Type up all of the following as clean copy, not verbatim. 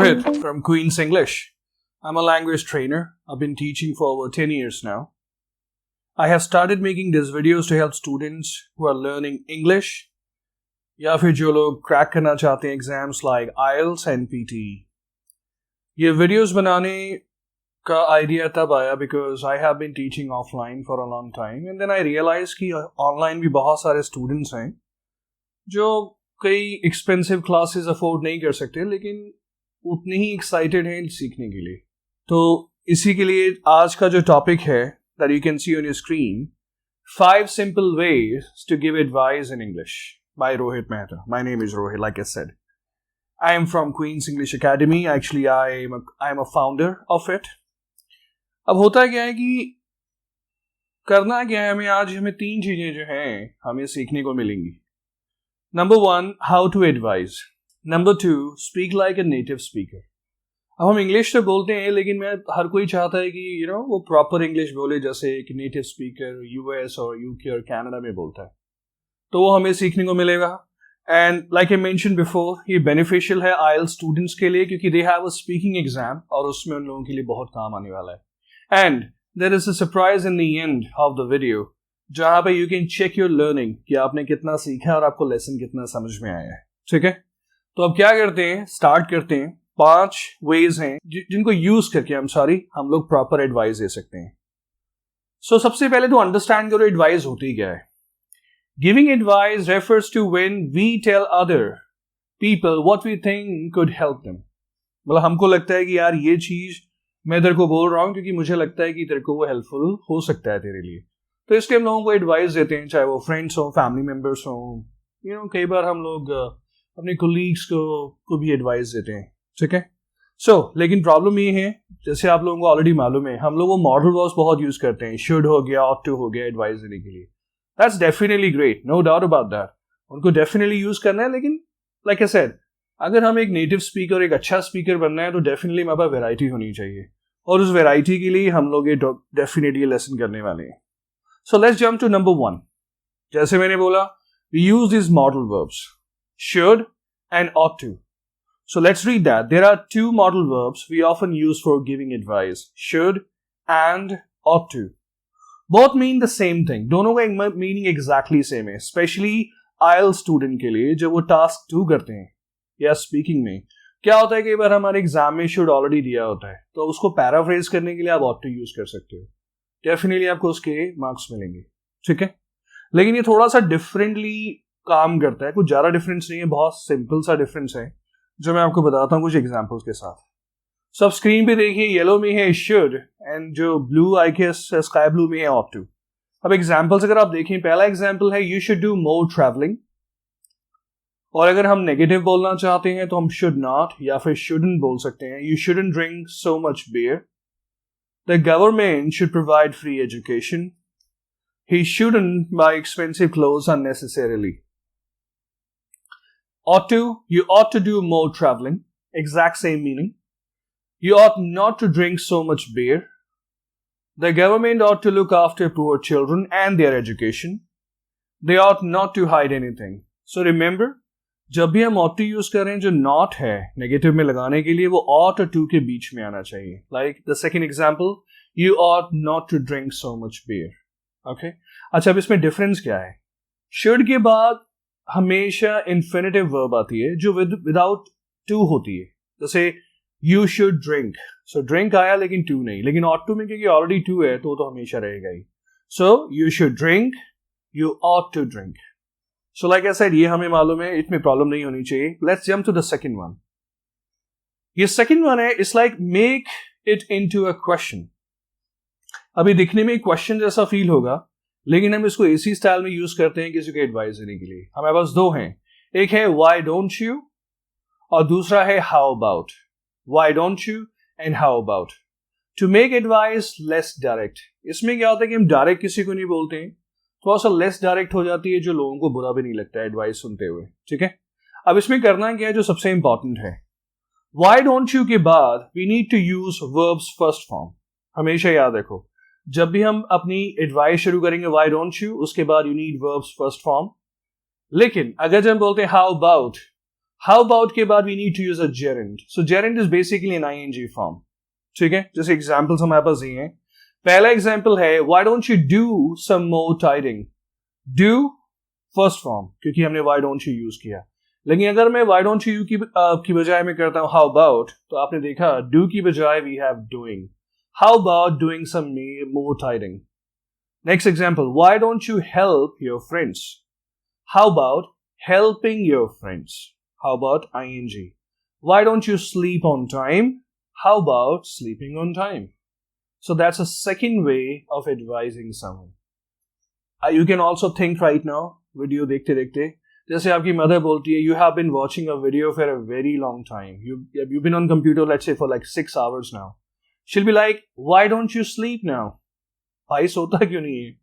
Rohit from Queen's English. I'm a language trainer. I've been teaching for over 10 years now. I have started making these videos to help students who are learning English या फिर जो लोग crack करना चाहते हैं exams like IELTS and PT. ये videos बनाने का आइडिया तब आया because I have been teaching offline for a long time and then I realise कि ऑनलाइन भी बहुत सारे स्टूडेंट्स हैं जो कई एक्सपेंसिव क्लासेस अफोर्ड नहीं कर सकते लेकिन उतने ही एक्साइटेड हैं सीखने के लिए. तो इसी के लिए आज का जो टॉपिक है that you can see on your screen, 5 simple ways to give advice in English by Rohit Mehta. My name is Rohit, like I said. I am from Queen's English Academy. Actually, I am a founder of it. अब होता क्या है कि करना क्या है हमें 3 चीजें जो हैं हमें सीखने को मिलेंगी. Number 1, how to advise. Number 2, speak like a native speaker. अब हम इंग्लिश तो बोलते हैं लेकिन हर कोई चाहता है कि वो प्रॉपर इंग्लिश बोले जैसे एक नेटिव स्पीकर US और UK और कनाडा में बोलता है. तो वो हमें सीखने को मिलेगा. And like I mention before, ये बेनिफिशियल है IELTS स्टूडेंट्स के लिए क्योंकि they have a speaking exam और उसमें उन लोगों के लिए बहुत काम आने वाला है. And there is a surprise in the end of the video जहां पे you can check your learning कि आपने कितना सीखा और आपको लेसन कितना समझ में आया है. ठीक है, तो अब क्या करते हैं, स्टार्ट करते हैं. 5 वेज हैं जिनको यूज करके हम लोग प्रॉपर एडवाइस दे सकते हैं. सो सबसे पहले तो अंडरस्टैंड करो एडवाइस होती क्या है. Giving advice refers to when we tell other people what we think could help them. मतलब हमको लगता है कि यार ये चीज मैं तेरे को बोल रहा हूं क्योंकि मुझे लगता है कि तेरे को वो हेल्पफुल हो सकता है तेरे लिए. तो इसलिए हम लोगों को एडवाइस देते हैं, चाहे वो फ्रेंड्स हो, फैमिली मेंबर्स हो, कई बार हम लोग अपने कोलीग्स को भी एडवाइस देते हैं. ठीक है. लेकिन प्रॉब्लम ये है, जैसे आप लोगों को ऑलरेडी मालूम है, हम लोग वो मॉडल वर्ब्स बहुत यूज करते हैं. शुड हो गया, ऑट टू हो गया एडवाइस देने के लिए. That's definitely great, no doubt about that. उनको डेफिनेटली यूज करना है, लेकिन लाइक आई सेड, अगर हम एक नेटिव स्पीकर, एक अच्छा स्पीकर बनना है तो डेफिनेटली हमारे पास वेराइटी होनी चाहिए और उस वेराइटी के लिए हम लोग ये डेफिनेटली लेसन करने वाले हैं. So let's jump to number 1. जैसे मैंने बोला, we use these modal verbs, should and ought to. So let's read that. There are 2 modal verbs we often use for giving advice, should and ought to. Both mean the same thing. दोनों का meaning exactly same है. Especially IELTS student के लिए जब वो task 2 करते हैं या speaking में, क्या होता है कि कई बार हमारे एग्जाम में should already दिया होता है, तो उसको पैराफ्रेज करने के लिए आप ought to यूज कर सकते हो. डेफिनेटली आपको उसके मार्क्स मिलेंगे. ठीक है, लेकिन ये थोड़ा सा डिफरेंटली काम करता है. कुछ ज्यादा डिफरेंस नहीं है, बहुत सिंपल सा डिफरेंस है जो मैं आपको बताता हूँ कुछ एग्जांपल्स के साथ. सब स्क्रीन पे देखिए, येलो में है शुड एंड जो ब्लू आई के स्काई ब्लू में है ऑट टू. अब एग्जांपल्स अगर आप देखें, पहला एग्जांपल है you should do more travelling. और अगर हम नेगेटिव बोलना चाहते हैं तो हम शुड नॉट या फिर शुडंट बोल सकते हैं. You shouldn't drink so much beer. The government should provide free education. He shouldn't buy expensive clothes unnecessarily. Ought to, you ought to do more traveling. Exact same meaning. You ought not to drink so much beer. The government ought to look after poor children and their education. They ought not to hide anything. So remember, जब भी हम ought to use करें, जो not है negative में लगाने के लिए, वो ought और to के बीच में आना चाहिए. Like the second example, you ought not to drink so much beer. Okay? अच्छा, अब इसमें डिफरेंस क्या है? should के बाद हमेशा infinitive verb आती है जो without to होती है. जैसे you should drink. So drink आया लेकिन to नहीं. लेकिन ought to में क्योंकि ऑलरेडी to है तो हमेशा रहेगा ही. So you should drink, you ought to drink. So like I said, ये हमें मालूम है, इसमें प्रॉब्लम नहीं होनी चाहिए. Let's jump to the second one. ये second one है, it's like make it into a question. अभी दिखने में क्वेश्चन जैसा फील होगा, लेकिन हम इसको इसी स्टाइल में यूज करते हैं किसी को एडवाइस देने के लिए. हमारे पास 2 हैं, एक है why don't you और दूसरा है how about. Why don't you and how about. To make advice less direct. इसमें क्या होता है कि हम डायरेक्ट किसी को नहीं बोलते हैं, थोड़ा सा लेस डायरेक्ट हो जाती है जो लोगों को बुरा भी नहीं लगता है एडवाइस सुनते हुए. ठीक है, अब इसमें करना क्या है जो सबसे इंपॉर्टेंट है, why don't you के बाद we need to use verbs first form. हमेशा याद रखो, जब भी हम अपनी एडवाइस शुरू करेंगे why don't you, उसके बाद you need verbs first form. लेकिन अगर जब हम बोलते हैं How about के बाद we need to use a gerund. So gerund is basically an ing form. ठीक है, जैसे एग्जाम्पल्स हमारे पास ये हैं. पहला एग्जाम्पल है why don't you do some more tidying. Do first form क्योंकि हमने why don't you यूज किया. लेकिन अगर मैं why don't you की बजाय मैं करता हूं how about, तो आपने देखा do की बजाय we have doing. How about doing some more tidying. Next example, why don't you help your friends. How about helping your friends. How about ing. Why don't you sleep on time. How about sleeping on time. So that's a second way of advising someone. You can also think right now, video देखते देखते, जैसे आपकी mother बोलती है you have been watching a video for a very long time. You've been on computer let's say for like 6 hours now. She'll be like, why don't you sleep now? भाई सोता क्यों नहीं है?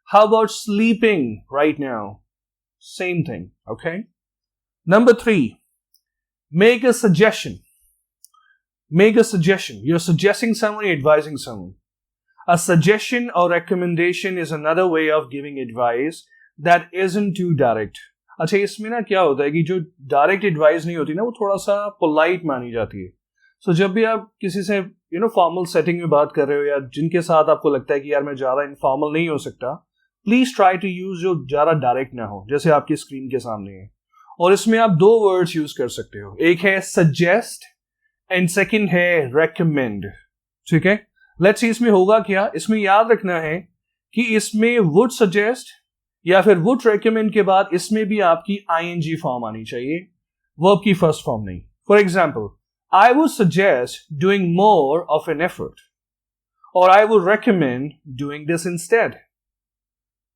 How about sleeping right now? Same thing, okay? Number 3, make a suggestion. Make a suggestion. You're suggesting someone, you're advising someone. A suggestion or recommendation is another way of giving advice that isn't too direct. अच्छा, इसमें ना क्या होता है कि जो direct advice नहीं होती ना, वो थोड़ा सा पोलाइट मानी जाती है. सो जब भी आप किसी से फॉर्मल सेटिंग में बात कर रहे हो या जिनके साथ आपको लगता है कि यार मैं ज़्यादा इनफॉर्मल नहीं हो सकता, प्लीज ट्राई टू यूज जो ज़्यादा डायरेक्ट ना हो, जैसे आपकी स्क्रीन के सामने है. और इसमें आप 2 वर्ड्स यूज कर सकते हो. एक है सजेस्ट एंड सेकेंड है रेकमेंड. ठीक है, लेट्स सी इसमें होगा क्या. इसमें याद रखना है कि इसमें वुड सजेस्ट या फिर वुड रेकमेंड के बाद इसमें भी आपकी आईएनजी फॉर्म आनी चाहिए, वर्ब की फर्स्ट फॉर्म नहीं. For example, I would suggest doing more of an effort, or I would recommend doing this instead.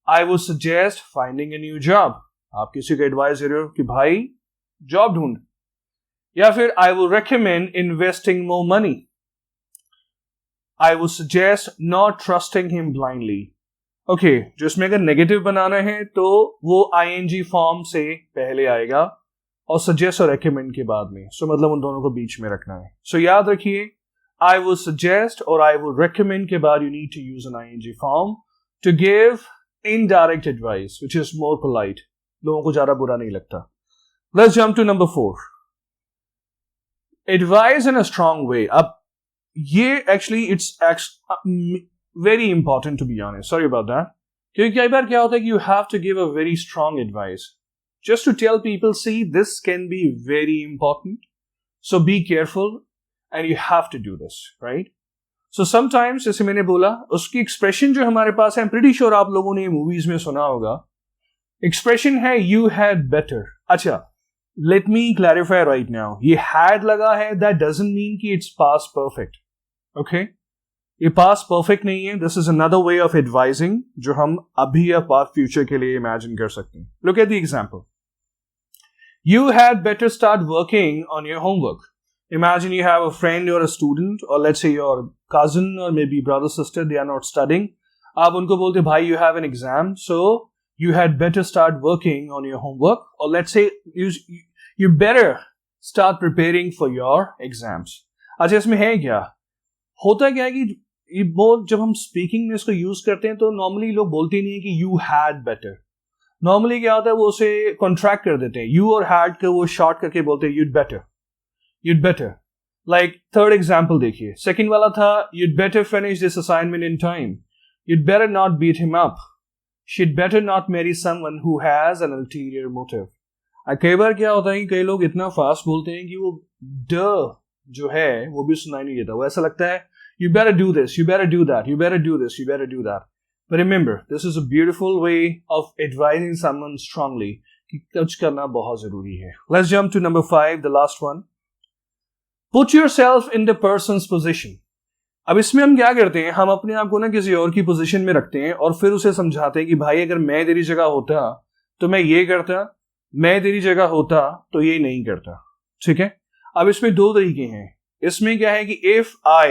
I would suggest finding a new job. आप किसी को एडवाइस दे रहे हो कि भाई जॉब ढूंढ. या फिर I would recommend investing more money. I would suggest not trusting him blindly. Okay, जो इसमें अगर नेगेटिव बनाना है तो वो ing फॉर्म से पहले आएगा और सजेस्ट और रेकमेंड के बाद में. सो मतलब उन दोनों को बीच में रखना है. सो याद रखिए, आई वुड सजेस्ट और आई वुड रेकमेंड के बाद you need to use an ING form to give indirect advice which is more polite. लोगों को ज्यादा बुरा नहीं लगता. Let's jump to number 4, advice in a strong way. अब ये actually it's very important to be honest, sorry about that. क्योंकि कई बार क्या होता है कि you have to give a very strong advice. Just to tell people, see, this can be very important. So be careful and you have to do this, right? So sometimes, जैसे मैंने बोला, उसकी expression जो हमारे पास है, I'm pretty sure आप लोगों ने movies में सुना होगा. Expression है you had better. अच्छा, let me clarify right now. ये had लगा है, that doesn't mean कि it's past perfect. Okay? ये past perfect नहीं है. This is another way of advising जो हम अभी या past future के लिए imagine कर सकते हैं. Look at the example. You had better start working on your homework. Imagine you have a friend or a student, or let's say your cousin or maybe brother, sister, they are not studying. आप उनको बोलते भाई you have an exam, so you had better start working on your homework. Or let's say you better start preparing for your exams. अच्छा, इसमें है क्या? होता क्या है कि ये बहुत जब हम स्पीकिंग में इसको यूज करते हैं तो नॉर्मली लोग बोलते नहीं है कि you had better. नॉर्मली क्या होता है, वो उसे कॉन्ट्रैक्ट कर देते हैं. यू और हैड को वो शॉर्ट करके बोलते हैं you'd better. Like third example देखिए, सेकंड वाला था you'd better finish this assignment in time. You'd better not beat him up. She'd better not marry someone who has an ulterior motive. कई बार क्या होता है कि कई लोग इतना फास्ट बोलते हैं कि वो ड जो है वो भी सुनाई नहीं देता. वो ऐसा लगता है you better do this, you better do that, you better do this, you better do that. But remember, this is a beautiful way of advising someone strongly कि कुछ करना बहुत जरूरी है. Let's jump to number 5, the last one. Put yourself in the person's position. अब इसमें हम क्या करते हैं, हम अपने आप को ना किसी और की पोजीशन में रखते हैं और फिर उसे समझाते हैं कि भाई अगर मैं तेरी जगह होता तो मैं ये करता, मैं तेरी जगह होता तो ये नहीं करता. ठीक है, अब इसमें 2 तरीके हैं. इसमें क्या है कि if I,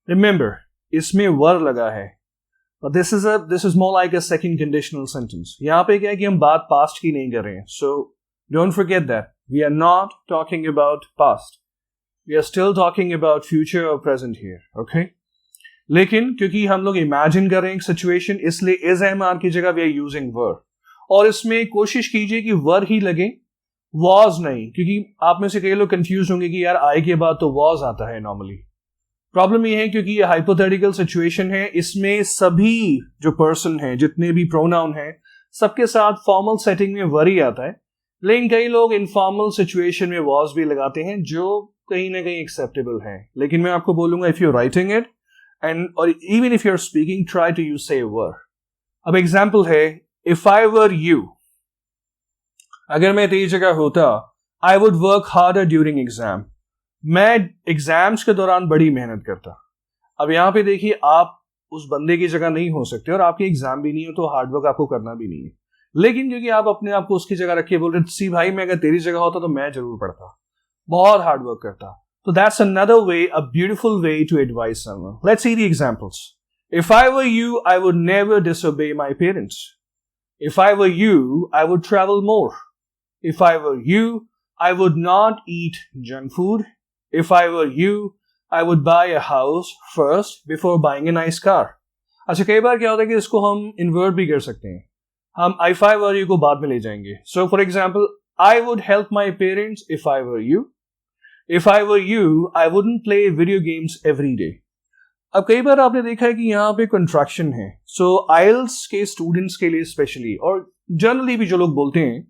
remember इसमें वर लगा है. But this is more like a second conditional sentence. यहाँ पे क्या है कि हम बात past की नहीं कर रहे हैं. So don't forget that. We are not talking about past. We are still talking about future or present here. Okay? लेकिन क्योंकि हम लोग imagine कर रहे हैं एक situation, इसलिए is am are की जगह we are using were. और इसमें कोशिश कीजिए कि were ही लगे. was नहीं, क्योंकि आप में से कई लोग कंफ्यूज होंगे कि यार I के बाद तो was आता है नॉर्मली। प्रॉब्लम ये है क्योंकि ये हाइपोथेटिकल सिचुएशन है, इसमें सभी जो पर्सन है, जितने भी प्रोनाउन हैं, सबके साथ फॉर्मल सेटिंग में वर ही आता है, लेकिन कई लोग इनफॉर्मल सिचुएशन में was भी लगाते हैं जो कहीं ना कहीं एक्सेप्टेबल है। लेकिन मैं आपको बोलूंगा if you writing it and और even if you are speaking, try to use say were. अब एग्जाम्पल है, इफ आई वर यू, अगर मैं तेरी जगह होता, I would work harder during exam, मैं एग्जाम्स के दौरान बड़ी मेहनत करता। अब यहां पे देखिए, आप उस बंदे की जगह नहीं हो सकते और आपके एग्जाम भी नहीं हो तो हार्डवर्क आपको करना भी नहीं है, लेकिन क्योंकि आप अपने आप को उसकी जगह रख के बोल रहे, सी भाई मैं अगर तेरी जगह होता तो मैं जरूर पढ़ता, बहुत हार्डवर्क करता। तो that's another way, a beautiful way to advice someone. Let's see the examples. If I were you, I would never disobey my parents. If I were you, I would travel more. If I were you, I would not eat junk food. If I were you, I would buy a house first before buying a nice car. अच्छा, कई बार क्या होता है कि इसको हम invert भी कर सकते हैं, हम if I were you को बाद में ले जाएंगे। So for example, I would help my parents if I were you. If I were you, I wouldn't play video games every day. अब कई बार आपने देखा है कि यहाँ पे कंट्रैक्शन है, so IELTS के स्टूडेंट्स के लिए स्पेशली, और जनरली भी जो लोग बोलते हैं,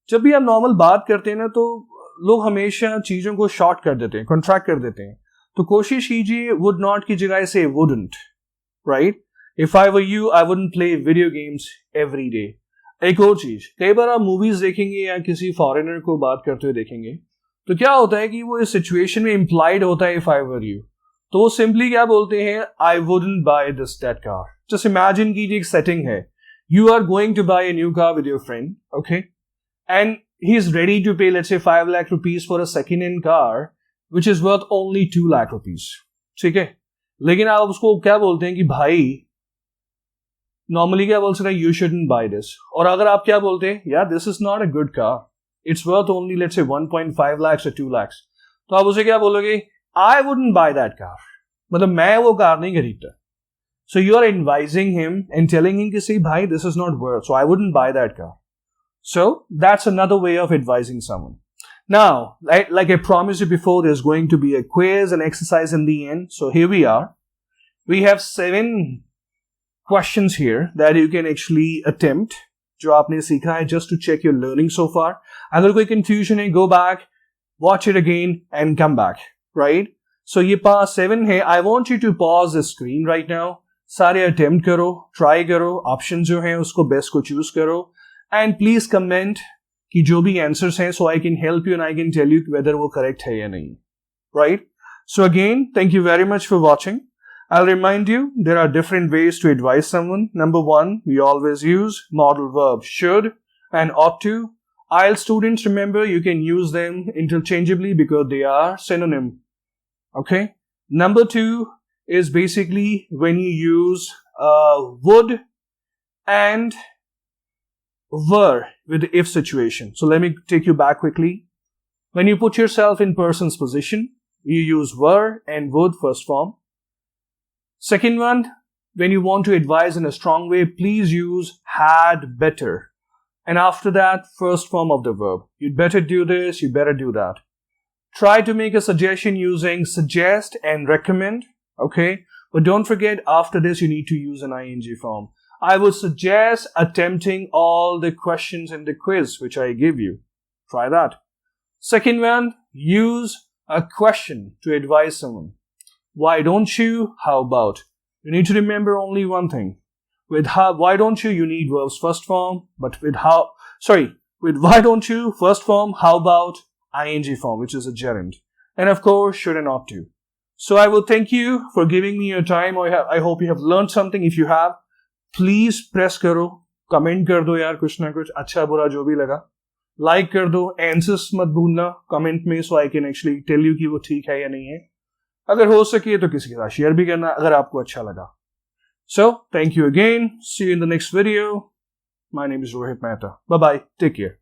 जब भी आप नॉर्मल बात करते हैं ना, तो लोग हमेशा चीजों को शॉर्ट कर देते हैं, कॉन्ट्रैक्ट कर देते हैं। तो कोशिश कीजिए वुड नॉट की जगह से wouldn't, right? If I were you, I wouldn't play video games every day. एक और चीज, कई बार आप मूवीज देखेंगे या किसी फॉरेनर को बात करते हुए देखेंगे, तो क्या होता है कि वो इस सिचुएशन में इंप्लाइड होता है इफ आई वर यू, तो वो सिंपली क्या बोलते हैं, I wouldn't buy this that car. Just imagine कीजिए एक सेटिंग है, you are going to buy a new car with your friend, okay, and he is ready to pay let's say 5 lakh rupees for a second hand car which is worth only 2 lakh rupees, ठीक है? लेकिन आप उसको क्या बोलते हैं कि भाई, नॉर्मली क्या बोल सकते हैं, you shouldn't buy this। और अगर आप क्या बोलते हैं, यार this is not a good car, it's worth only let's say 1.5 lakhs or 2 lakhs, तो आप उसे क्या बोलोगे, I wouldn't buy that car, मतलब मैं वो कार नहीं खरीदता। So you are advising him and telling him कि see भाई this is not worth, so I wouldn't buy that car। So that's another way of advising someone। Now, like I promised you before, there's going to be a quiz and exercise in the end. So here we are. We have 7 questions here that you can actually attempt, जो आपने सीखा है, just to check your learning so far. अगर कोई confusion है, go back, watch it again, and come back, right? So ये पास 7 है. I want you to pause the screen right now. सारे attempt करो, try करो, options जो हैं उसको best को choose करो, and please comment कि जो भी आंसर्स हैं, so I can help you and I can tell you whether वो करेक्ट है या नहीं, right? So again, thank you very much for watching. I will remind you there are different ways to advice someone. Number 1, we always use modal verb should and ought to. IELTS students, remember, you can use them interchangeably because they are synonym. Okay? Number 2 is basically when you use would and were with the if situation. So let me take you back quickly. When you put yourself in person's position, you use were and would first form. Second one, when you want to advise in a strong way, please use had better. And after that, first form of the verb. You'd better do this, you better do that. Try to make a suggestion using suggest and recommend. Okay? But don't forget, after this, you need to use an ing form. I would suggest attempting all the questions in the quiz which I give you. Try that. Second one, use a question to advise someone. Why don't you? How about? You need to remember only one thing. With how, why don't you, you need verbs first form, but with how, with why don't you, first form, how about, ing form, which is a gerund. And of course, should and ought to. So I will thank you for giving me your time. I hope you have learned something. If you have, please press करो, comment कर दो यार, कुछ ना कुछ अच्छा बुरा जो भी लगा, लाइक कर दो, आंसर्स मत भूलना कमेंट में, so I can actually tell you कि वो ठीक है या नहीं है। अगर हो सके तो किसी के साथ शेयर भी करना अगर आपको अच्छा लगा। So thank you again, see you in the next video. My name is Rohit Mehta, bye bye, take care.